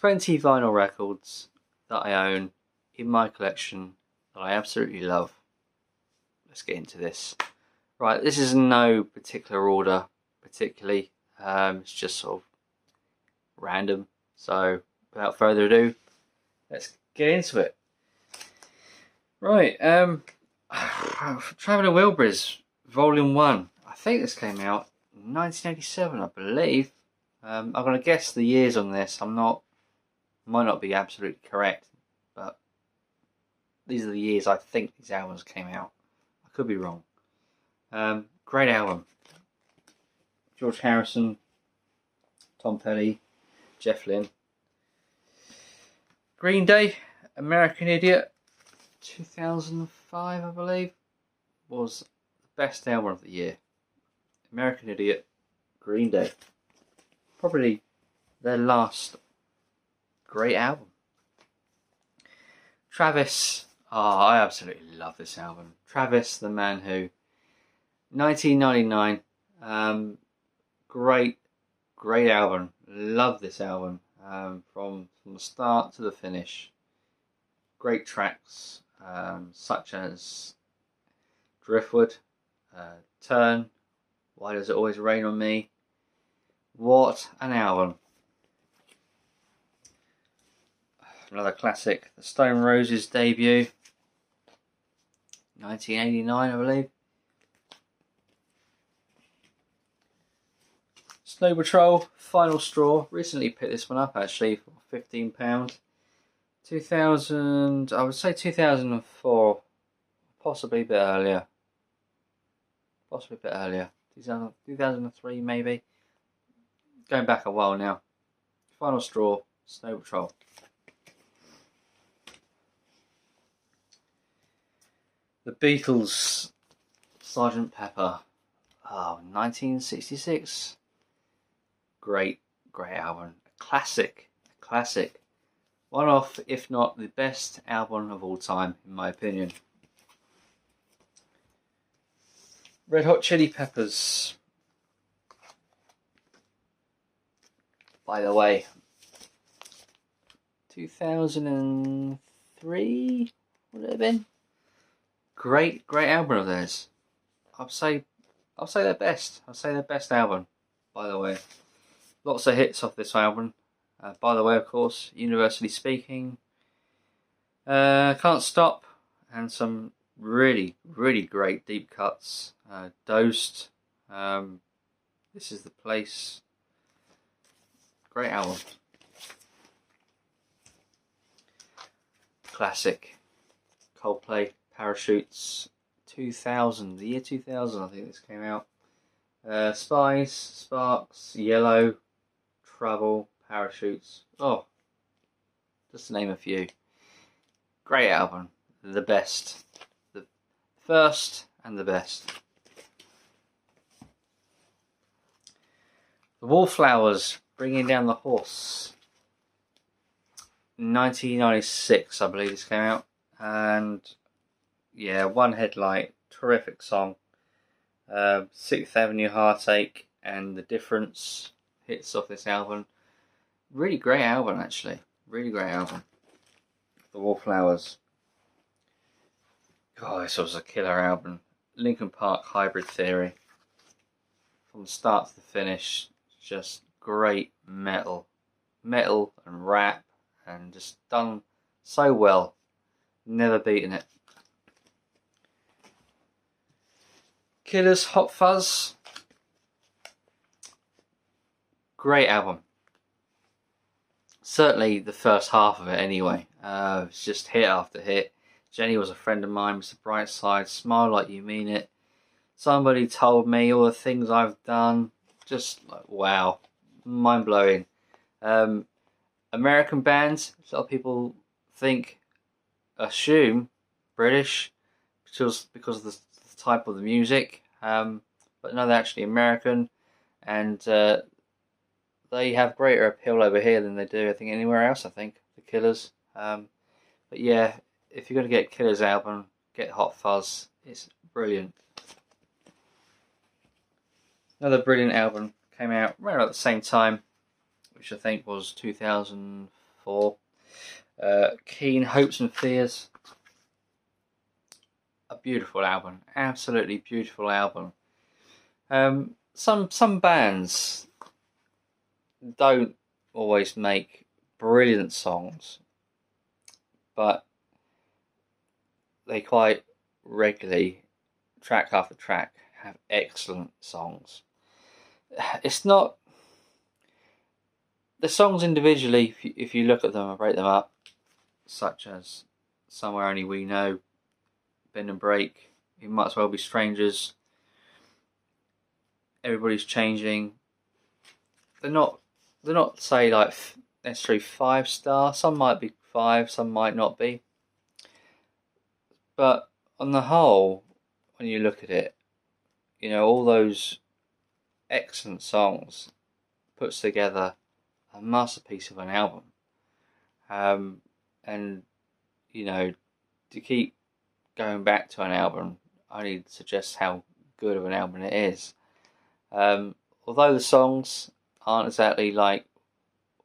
20 vinyl records that I own in my collection that I absolutely love. Let's get into this. Right, this is in no particular order, particularly. It's just sort of random. So, without further ado, let's get into it. Right, Traveller Wilburys, Volume 1. I think this came out in 1987, I believe. I'm going to guess the years on this. Might not be absolutely correct, but these are the years I think these albums came out. I could be wrong. Great album. George Harrison, Tom Petty, Jeff Lynne. Green Day, American Idiot, 2005, I believe, was the best album of the year. American Idiot, Green Day. Probably their last great album. Travis, I absolutely love this album. Travis, the Man Who, 1999, great album. Love this album from the start to the finish. Great tracks such as Driftwood, Turn, Why Does It Always Rain on Me. What an album. Another classic, the Stone Roses debut, 1989, I believe. Snow Patrol, Final Straw. Recently picked this one up actually for £15. 2000, I would say 2004, possibly a bit earlier. 2003 maybe. Going back a while now. Final Straw, Snow Patrol. The Beatles, Sgt. Pepper, 1966. Great album. A classic. One of, if not the best album of all time, in my opinion. Red Hot Chili Peppers. By the way, 2003 would it have been? Great album of theirs. I'll say their best. I'll say their best album. By the way, lots of hits off this album. By the way, of course, Universally Speaking, Can't Stop, and some really great deep cuts. Dosed, This Is the Place. Great album. Classic. Coldplay, Parachutes, 2000, the year 2000 I think this came out. Spies, Sparks, Yellow, Trouble, Parachutes. Just to name a few. Great album. The best. The first and the best. The Wallflowers, Bringing Down the Horse. 1996 I believe this came out. And yeah, One Headlight, terrific song. 6th Avenue Heartache and The Difference hits off this album. Really great album actually. Really great album. The Wallflowers. God, this was a killer album. Linkin Park, Hybrid Theory. From the start to the finish, just great metal and rap, and just done so well. Never beaten it. Killers, Hot Fuzz. Great album. Certainly the first half of it anyway. It's just hit after hit. Jenny Was a Friend of Mine, Mr. Brightside, Smile Like You Mean It. Somebody Told Me, all the things I've done. Just like, wow. Mind blowing. American bands, a lot of people assume British because of the type of the music, but no, they're actually American, and they have greater appeal over here than they do I think anywhere else. I think the Killers, but yeah, if you're going to get Killers album, get Hot Fuzz. It's brilliant. Another brilliant album came out around at the same time, which I think was 2005 4. Keane, Hopes and Fears. A beautiful album, absolutely beautiful album. Some bands don't always make brilliant songs, but they quite regularly, track after track, have excellent songs. It's not the songs individually, if you look at them and break them up, such as Somewhere Only We Know, Bend and Break, It Might As Well Be Strangers, Everybody's Changing. They're not say like necessarily 5-star. Some might be 5, some might not be. But on the whole, when you look at it, you know, all those excellent songs puts together a masterpiece of an album. And you know, to keep going back to an album only suggests how good of an album it is. Although the songs aren't exactly like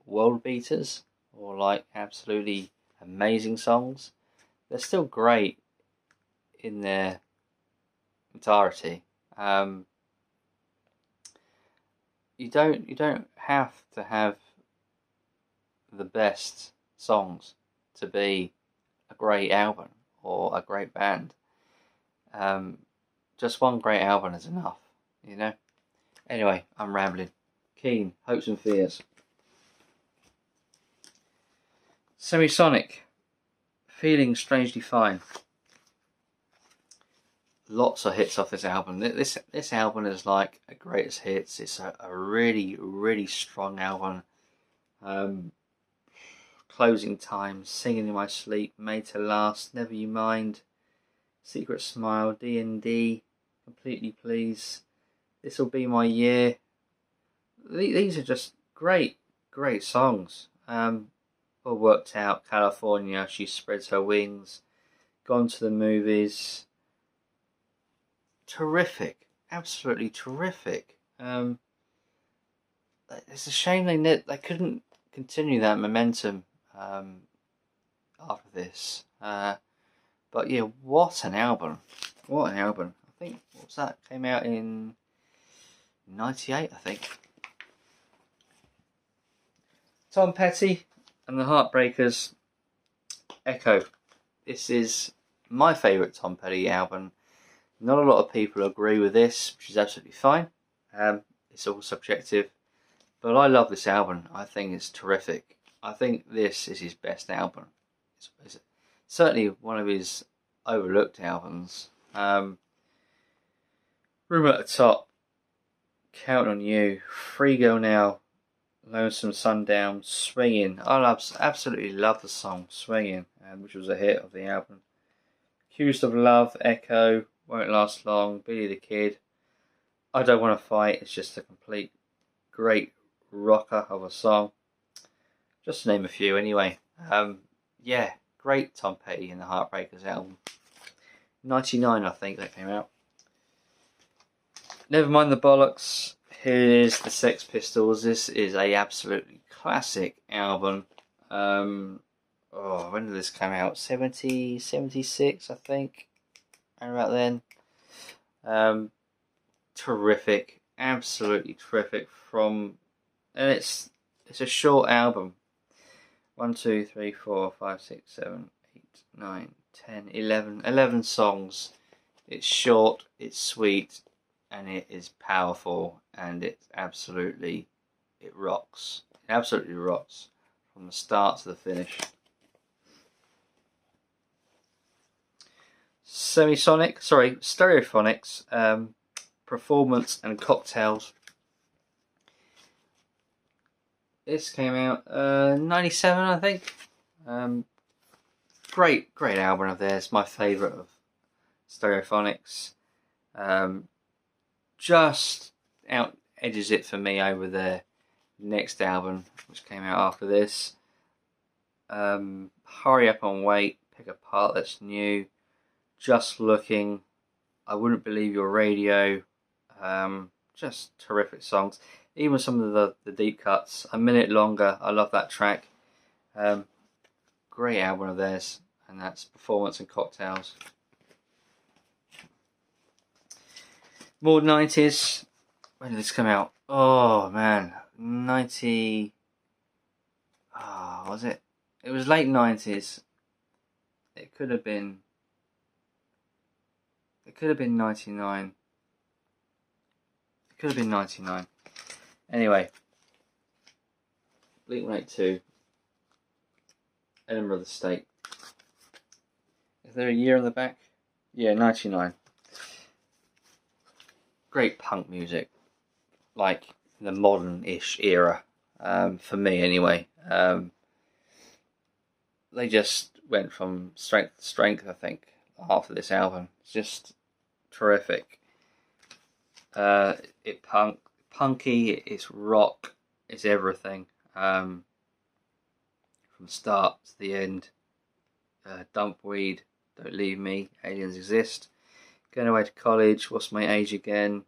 world beaters or like absolutely amazing songs, they're still great in their entirety. You don't have to have the best songs to be a great album or a great band. Just one great album is enough, you know. Anyway, I'm rambling. Keane, Hopes and Fears. Semisonic, Feeling Strangely Fine. Lots of hits off this album. This album is like a greatest hits. It's a really, really strong album. Closing Time, Singing in My Sleep, Made to Last, Never You Mind, Secret Smile, D&D, Completely Please, This'll Be My Year. These are just great songs. All Worked Out, California, She Spreads Her Wings, Gone to the Movies. Terrific, absolutely terrific. It's a shame they couldn't continue that momentum after this. But yeah, what an album! What an album! I think, what was that? Came out in '98, I think. Tom Petty and the Heartbreakers, Echo. This is my favourite Tom Petty album. Not a lot of people agree with this, which is absolutely fine. It's all subjective. But I love this album. I think it's terrific. I think this is his best album. It's certainly one of his overlooked albums. Room at the Top, Count on You, Free Girl Now, Lonesome Sundown, Swinging. Absolutely love the song Swinging, which was a hit of the album. Accused of Love, Echo, Won't Last Long, Billy the Kid, I Don't Want to Fight. It's just a complete great rocker of a song. Just to name a few anyway. Yeah, great Tom Petty and the Heartbreakers album. 99 I think that came out. Never Mind the Bollocks. Here's the Sex Pistols. This is a absolutely classic album. When did this come out? 76 I think. And about then. Terrific. Absolutely terrific. And it's a short album. 1, 2, 3, 4, 5, 6, 7, 8, 9, 10, 11 songs. It's short, it's sweet, and it is powerful, and it rocks. It absolutely rocks from the start to the finish. Stereophonics, Performance and Cocktails. This came out 97 I think. Great album of theirs, my favourite of Stereophonics. Just out edges it for me over their next album, which came out after this. Hurry Up and Wait, Pick a Part That's New, Just Looking, I Wouldn't Believe Your Radio. Just terrific songs. Even some of the deep cuts. A Minute Longer, I love that track. Great album of theirs, and that's Performance and Cocktails. More 90s. When did this come out? Oh man, 90. Was it? It was late 90s. It could have been 99. It could have been 99. Anyway, Blink-182, Enema of the State. Is there a year on the back? Yeah, 99. Great punk music, like the modern-ish era, for me anyway. They just went from strength to strength, I think, after this album. It's just terrific. It's punky, it's rock, it's everything. From start to the end. Dumpweed, Don't Leave Me, Aliens Exist, Going Away to College, What's My Age Again,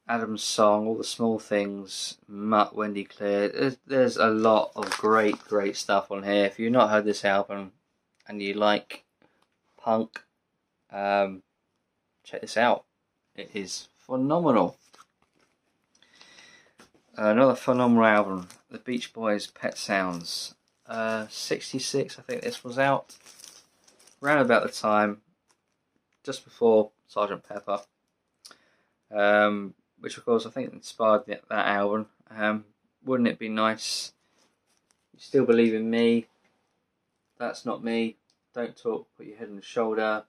Adam's Song, All the Small Things, Mutt, Wendy Clear. There's a lot of great stuff on here. If you've not heard this album and you like punk, check this out. It is phenomenal. Another phenomenal album, The Beach Boys' Pet Sounds. 66, I think this was out. Around about the time, just before Sgt. Pepper. Which of course I think inspired that album. Wouldn't it be nice? You Still Believe in Me, That's Not Me, Don't Talk, Put Your Head on the Shoulder,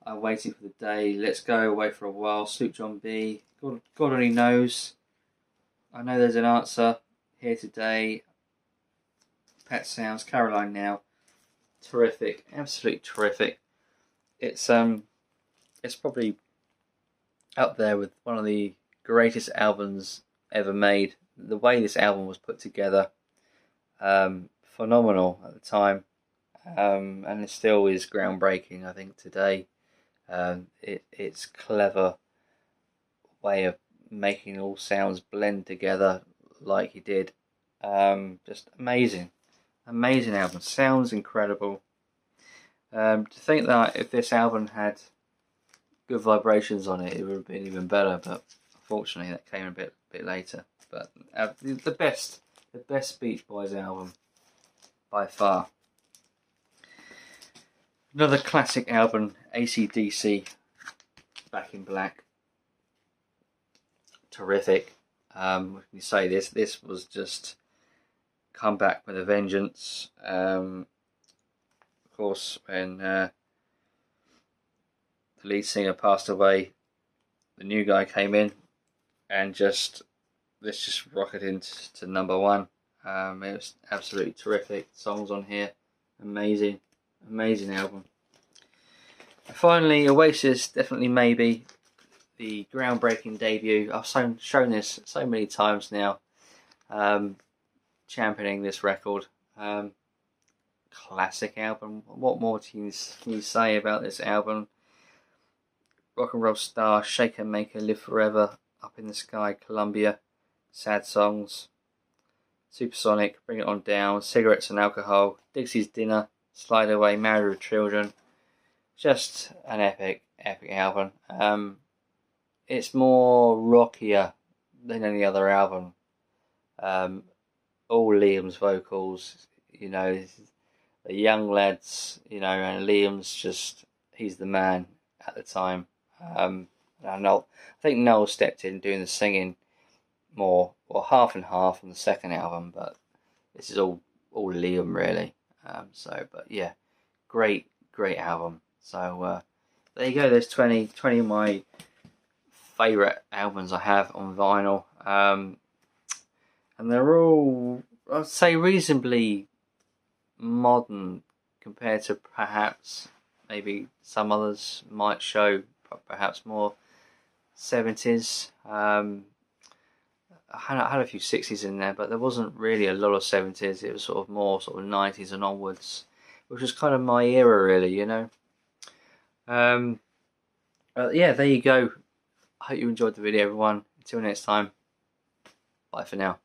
I'm Waiting for the Day, Let's Go, Away for a While, Sloop John B, God Only Knows, I Know There's an Answer, Here Today, Pet Sounds, Caroline Now. Terrific, absolutely terrific. It's probably up there with one of the greatest albums ever made. The way this album was put together, phenomenal at the time, and it still is groundbreaking, I think, today. It's clever way of making all sounds blend together like he did. Just amazing album. Sounds incredible. To think that if this album had Good Vibrations on it, it would have been even better, but unfortunately that came a bit later. But the best Beach Boys album by far. Another classic album, AC/DC, Back in Black. Terrific. What can you say? This was just come back with a vengeance. Of course, when the lead singer passed away, the new guy came in, and this just rocketed into number one. It was absolutely terrific. Songs on here, amazing album. And finally, Oasis, Definitely Maybe, the groundbreaking debut. I've shown this so many times now, championing this record. Classic album. What more can you say about this album? Rock and Roll Star, Shake and Make Her Live Forever, Up in the Sky, Columbia, Sad Songs, Supersonic, Bring It On Down, Cigarettes and Alcohol, Dixie's Dinner, Slide Away, Married with Children. Just an epic album. It's more rockier than any other album. All Liam's vocals, the young lads, and Liam's he's the man at the time. I think Noel stepped in doing the singing more, or half and half on the second album, but this is all Liam really. But yeah, great album. So there you go. There's 20 of my favourite albums I have on vinyl, and they're all, I'd say, reasonably modern compared to perhaps maybe some others might show perhaps more 70s. I had a few 60s in there, but there wasn't really a lot of 70s. It was more 90s and onwards, which was kind of my era really, yeah, there you go. I hope you enjoyed the video, everyone. Until next time, bye for now.